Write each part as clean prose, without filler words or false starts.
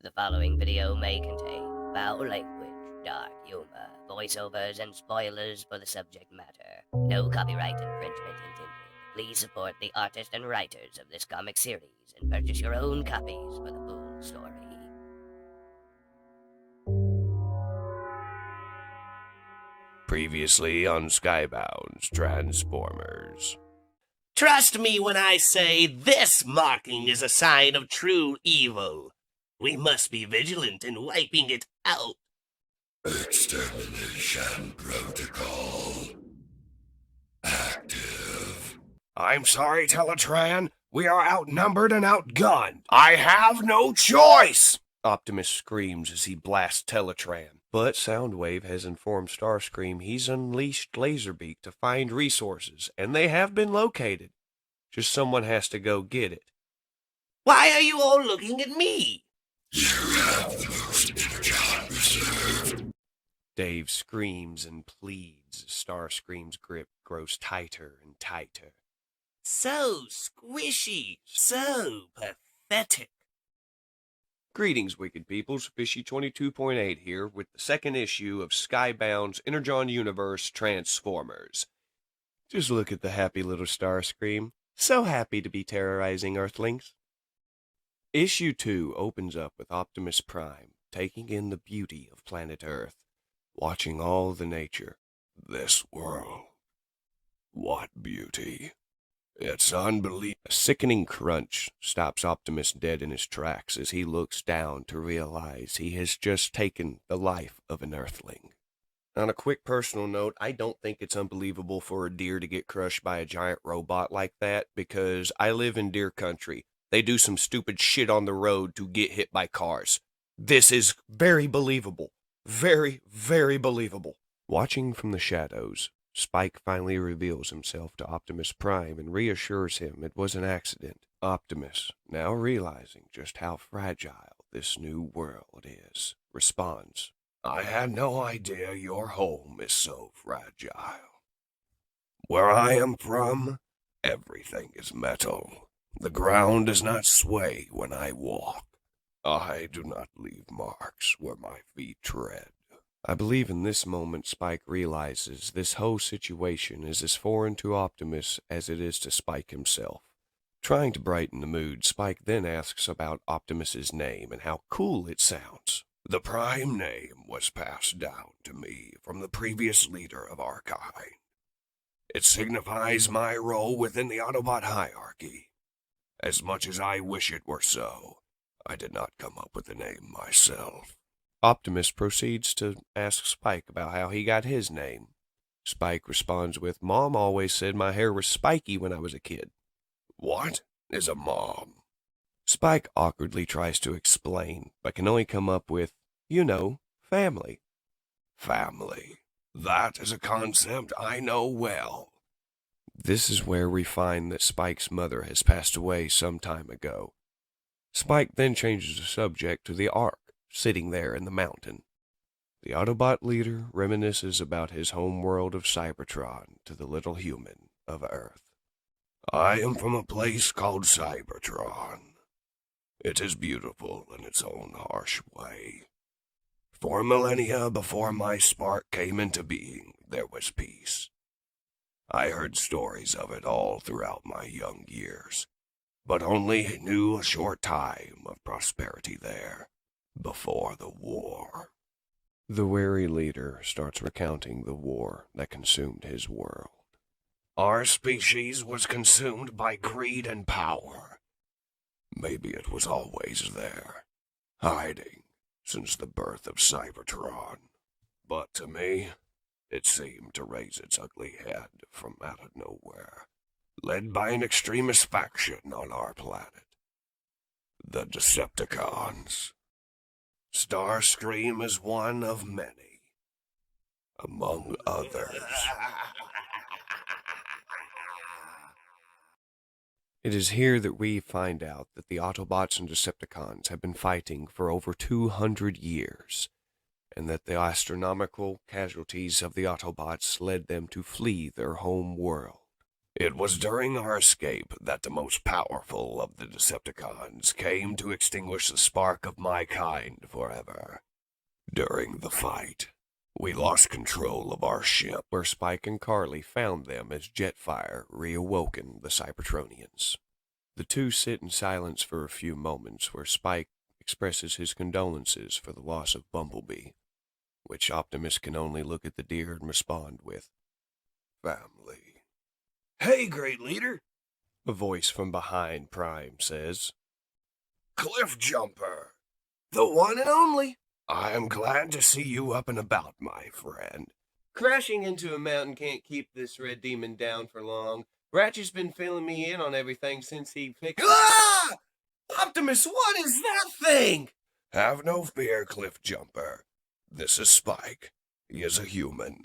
The following video may contain foul language, dark humor, voiceovers, and spoilers for the subject matter. No copyright infringement intended. Please support the artist and writers of this comic series and purchase your own copies for the full story. Previously on Skybound Transformers. Trust me when I say this marking is a sign of true evil. We must be vigilant in wiping it out. Extermination protocol active. I'm sorry, Teletran. We are outnumbered and outgunned. I have no choice! Optimus screams as he blasts Teletran. But Soundwave has informed Starscream he's unleashed Laserbeak to find resources, and they have been located. Just someone has to go get it. Why are you all looking at me? You have the most energon reserve. Dave screams and pleads as Starscream's grip grows tighter and tighter. So squishy, so pathetic. Greetings, wicked peoples. Fishy 22.8 here with the second issue of Skybound's Energon Universe Transformers. Just look at the happy little Starscream. So happy to be terrorizing Earthlings. Issue 2 opens up with Optimus Prime taking in the beauty of planet Earth, watching all the nature. This world. What beauty. It's unbelievable. A sickening crunch stops Optimus dead in his tracks as he looks down to realize he has just taken the life of an Earthling. On a quick personal note, I don't think it's unbelievable for a deer to get crushed by a giant robot like that, because I live in deer country. They do some stupid shit on the road to get hit by cars. This is very believable. Very, very believable. Watching from the shadows, Spike finally reveals himself to Optimus Prime and reassures him it was an accident. Optimus, now realizing just how fragile this new world is, responds, I had no idea your home is so fragile. Where I am from, everything is metal. The ground does not sway when I walk. I do not leave marks where my feet tread. I believe in this moment Spike realizes this whole situation is as foreign to Optimus as it is to Spike himself. Trying to brighten the mood, Spike then asks about Optimus's name and how cool it sounds. The Prime name was passed down to me from the previous leader of our kind. It signifies my role within the Autobot hierarchy. As much as I wish it were so, I did not come up with the name myself. Optimus proceeds to ask Spike about how he got his name. Spike responds with, Mom always said my hair was spiky when I was a kid. What is a mom? Spike awkwardly tries to explain, but can only come up with, family. Family. That is a concept I know well. This is where we find that Spike's mother has passed away some time ago. Spike then changes the subject to the Ark, sitting there in the mountain. The Autobot leader reminisces about his home world of Cybertron to the little human of Earth. I am from a place called Cybertron. It is beautiful in its own harsh way. For millennia before my spark came into being, there was peace. I heard stories of it all throughout my young years, but only knew a short time of prosperity there, before the war. The wary leader starts recounting the war that consumed his world. Our species was consumed by greed and power. Maybe it was always there, hiding since the birth of Cybertron. But to me, it seemed to raise its ugly head from out of nowhere, led by an extremist faction on our planet, the Decepticons. Starscream is one of many, among others. It is here that we find out that the Autobots and Decepticons have been fighting for over 200 years, and that the astronomical casualties of the Autobots led them to flee their home world. It was during our escape that the most powerful of the Decepticons came to extinguish the spark of my kind forever. During the fight, we lost control of our ship, where Spike and Carly found them as Jetfire reawoken the Cybertronians. The two sit in silence for a few moments, where Spike expresses his condolences for the loss of Bumblebee, which Optimus can only look at the deer and respond with, family. Hey, great leader, a voice from behind Prime says. Cliff Jumper. The one and only. I am glad to see you up and about, my friend. Crashing into a mountain can't keep this red demon down for long. Ratchet's been filling me in on everything since he fixed... Ah! Optimus, what is that thing? Have no fear, Cliff Jumper. This is Spike. He is a human.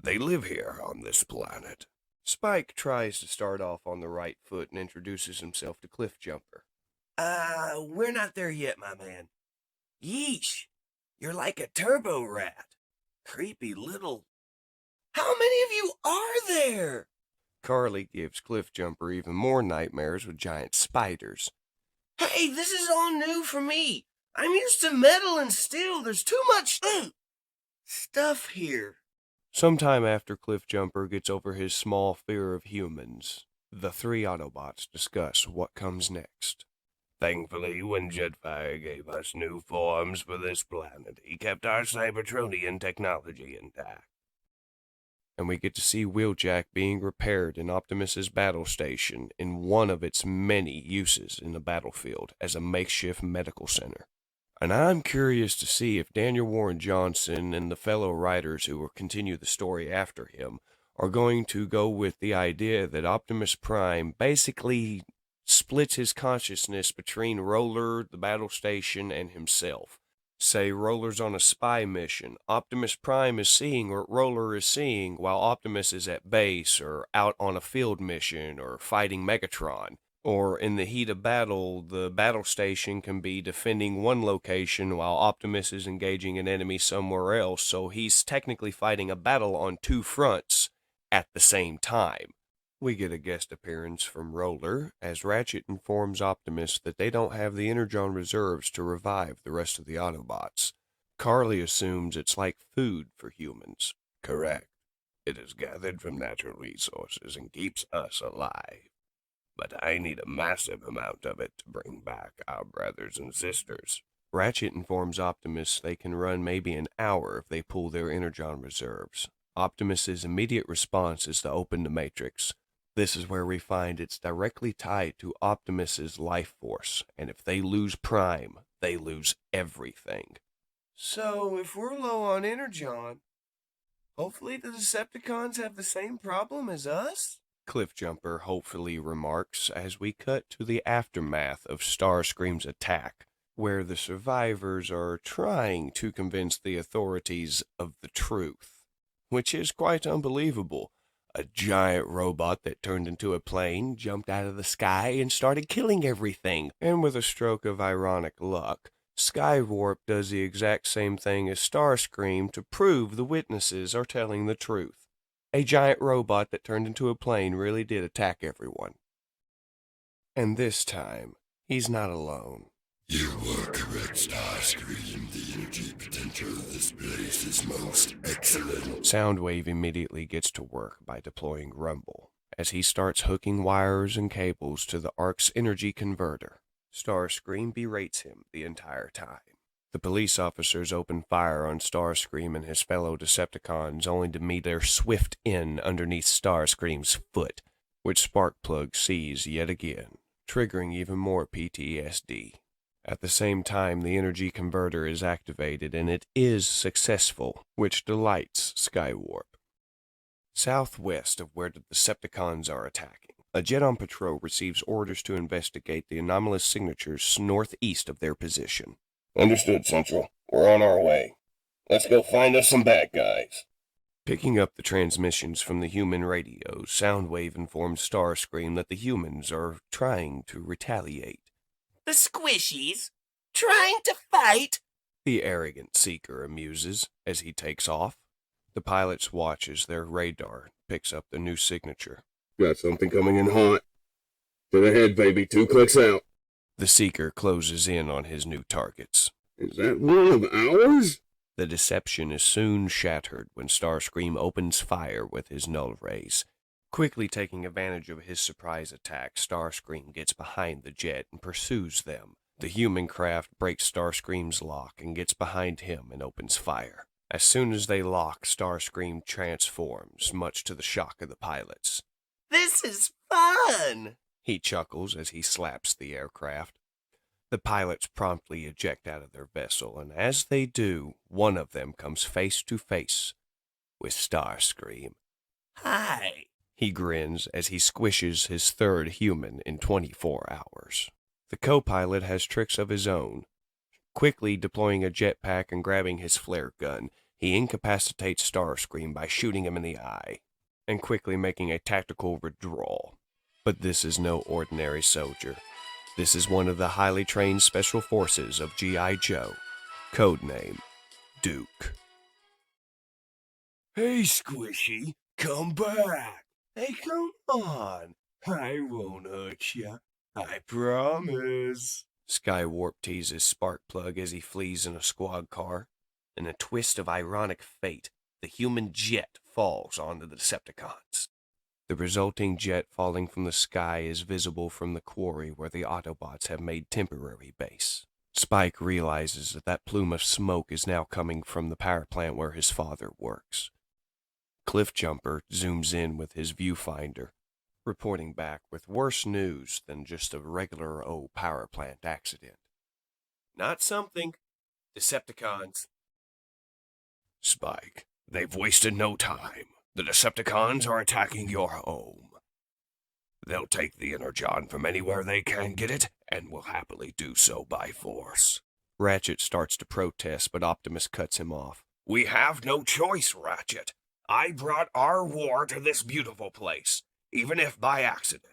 They live here on this planet. Spike tries to start off on the right foot and introduces himself to Cliff Jumper. We're not there yet, my man. Yeesh, you're like a turbo rat. Creepy little... How many of you are there? Carly gives Cliff Jumper even more nightmares with giant spiders. Hey, this is all new for me. I'm used to metal and steel. There's too much stuff here. Sometime after Cliff Jumper gets over his small fear of humans, the three Autobots discuss what comes next. Thankfully, when Jetfire gave us new forms for this planet, he kept our Cybertronian technology intact. And we get to see Wheeljack being repaired in Optimus's battle station in one of its many uses in the battlefield as a makeshift medical center. And I'm curious to see if Daniel Warren Johnson and the fellow writers who will continue the story after him are going to go with the idea that Optimus Prime basically splits his consciousness between Roller, the battle station, and himself. Say Roller's on a spy mission. Optimus Prime is seeing what Roller is seeing while Optimus is at base or out on a field mission or fighting Megatron. Or in the heat of battle, the battle station can be defending one location while Optimus is engaging an enemy somewhere else, so he's technically fighting a battle on two fronts at the same time. We get a guest appearance from Roller as Ratchet informs Optimus that they don't have the Energon reserves to revive the rest of the Autobots. Carly assumes it's like food for humans. Correct. It is gathered from natural resources and keeps us alive. But I need a massive amount of it to bring back our brothers and sisters. Ratchet informs Optimus they can run maybe an hour if they pull their Energon reserves. Optimus's immediate response is to open the Matrix. This is where we find it's directly tied to Optimus's life force, and if they lose Prime, they lose everything. So if we're low on Energon, hopefully the Decepticons have the same problem as us? Cliff Jumper hopefully remarks as we cut to the aftermath of Starscream's attack, where the survivors are trying to convince the authorities of the truth, which is quite unbelievable. A giant robot that turned into a plane jumped out of the sky and started killing everything, and with a stroke of ironic luck, Skywarp does the exact same thing as Starscream to prove the witnesses are telling the truth. A giant robot that turned into a plane really did attack everyone. And this time, he's not alone. You were correct, Starscream. The energy potential of this place is most excellent. Soundwave immediately gets to work by deploying Rumble, as he starts hooking wires and cables to the Ark's energy converter. Starscream berates him the entire time. The police officers open fire on Starscream and his fellow Decepticons, only to meet their swift end underneath Starscream's foot, which Sparkplug sees yet again, triggering even more PTSD. At the same time, the energy converter is activated, and it is successful, which delights Skywarp. Southwest of where the Decepticons are attacking, a jet on patrol receives orders to investigate the anomalous signatures northeast of their position. Understood, Central. We're on our way. Let's go find us some bad guys. Picking up the transmissions from the human radio, Soundwave informs Starscream that the humans are trying to retaliate. The squishies? Trying to fight? The arrogant seeker amuses as he takes off. The pilots watch as their radar picks up the new signature. Got something coming in hot. To the head, baby. 2 clicks out. The Seeker closes in on his new targets. Is that one of ours? The deception is soon shattered when Starscream opens fire with his null rays. Quickly taking advantage of his surprise attack, Starscream gets behind the jet and pursues them. The human craft breaks Starscream's lock and gets behind him and opens fire. As soon as they lock, Starscream transforms, much to the shock of the pilots. This is fun! He chuckles as he slaps the aircraft. The pilots promptly eject out of their vessel, and as they do, one of them comes face to face with Starscream. Hi. He grins as he squishes his third human in 24 hours. The co-pilot has tricks of his own. Quickly deploying a jetpack and grabbing his flare gun, he incapacitates Starscream by shooting him in the eye, and quickly making a tactical withdrawal. But this is no ordinary soldier. This is one of the highly trained special forces of G.I. Joe, codename Duke. Hey, Squishy, come back. Hey, come on. I won't hurt ya. I promise. Skywarp teases Sparkplug as he flees in a squad car. In a twist of ironic fate, the human jet falls onto the Decepticons. The resulting jet falling from the sky is visible from the quarry where the Autobots have made temporary base. Spike realizes that plume of smoke is now coming from the power plant where his father works. Cliffjumper zooms in with his viewfinder, reporting back with worse news than just a regular old power plant accident. Not something. Decepticons. Spike, they've wasted no time. The Decepticons are attacking your home. They'll take the Energon from anywhere they can get it, and will happily do so by force. Ratchet starts to protest, but Optimus cuts him off. We have no choice, Ratchet. I brought our war to this beautiful place, even if by accident.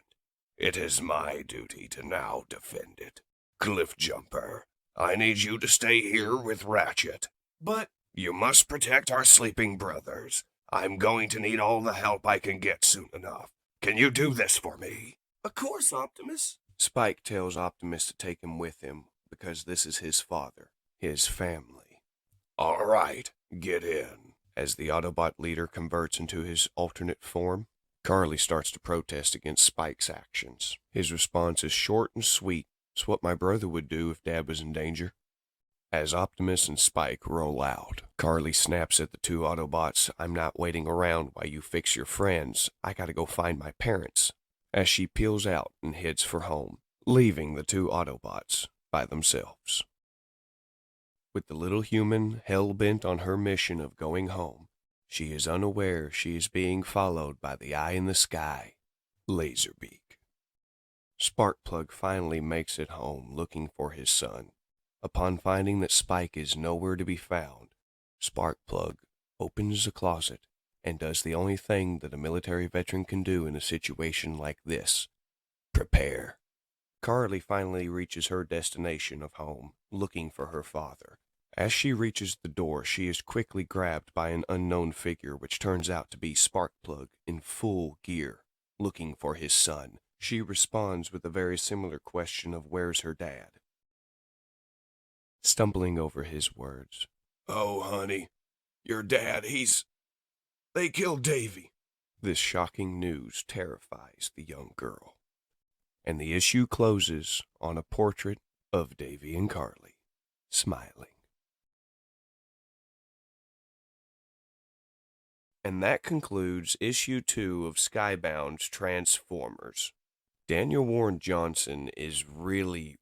It is my duty to now defend it. Cliffjumper, I need you to stay here with Ratchet. But you must protect our sleeping brothers. I'm going to need all the help I can get soon enough. Can you do this for me? of course, Optimus. Spike tells Optimus to take him with him, because this is his father, his family. All right, get in. As the Autobot leader converts into his alternate form, Carly starts to protest against Spike's actions. His response is short and sweet. It's what my brother would do if Dad was in danger. As Optimus and Spike roll out, Carly snaps at the two Autobots. I'm not waiting around while you fix your friends. I gotta go find my parents. As she peels out and heads for home, leaving the two Autobots by themselves. With the little human hell-bent on her mission of going home, she is unaware she is being followed by the eye in the sky, Laserbeak. Sparkplug finally makes it home looking for his son. Upon finding that Spike is nowhere to be found, Sparkplug opens a closet and does the only thing that a military veteran can do in a situation like this: prepare. Carly finally reaches her destination of home, looking for her father. As she reaches the door, she is quickly grabbed by an unknown figure which turns out to be Sparkplug in full gear, looking for his son. She responds with a very similar question of where's her dad. Stumbling over his words. Oh, honey, your dad, they killed Davy. This shocking news terrifies the young girl, and the issue closes on a portrait of Davy and Carly, smiling. And that concludes issue 2 of Skybound Transformers. Daniel Warren Johnson is really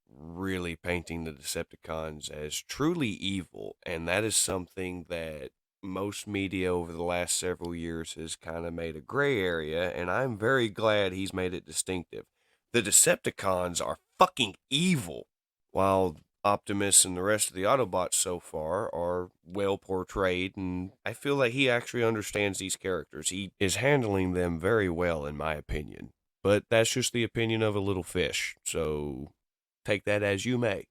painting the Decepticons as truly evil, and that is something that most media over the last several years has kind of made a gray area, and I'm very glad he's made it distinctive. The Decepticons are fucking evil, while Optimus and the rest of the Autobots so far are well portrayed, and I feel like he actually understands these characters. He is handling them very well, in my opinion. But that's just the opinion of a little fish, so take that as you may.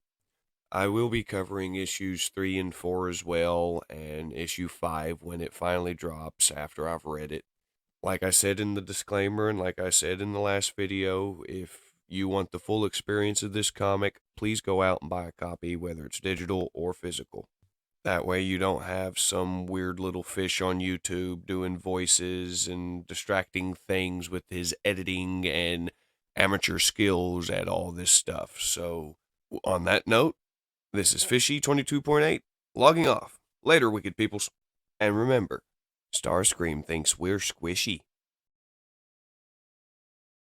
I will be covering issues 3 and 4 as well, and issue 5 when it finally drops after I've read it. Like I said in the disclaimer, and like I said in the last video, if you want the full experience of this comic, please go out and buy a copy, whether it's digital or physical. That way you don't have some weird little fish on YouTube doing voices and distracting things with his editing and amateur skills at all this stuff. So, on that note, this is Fishy 22.8, logging off. Later, wicked peoples. And remember, Starscream thinks we're squishy.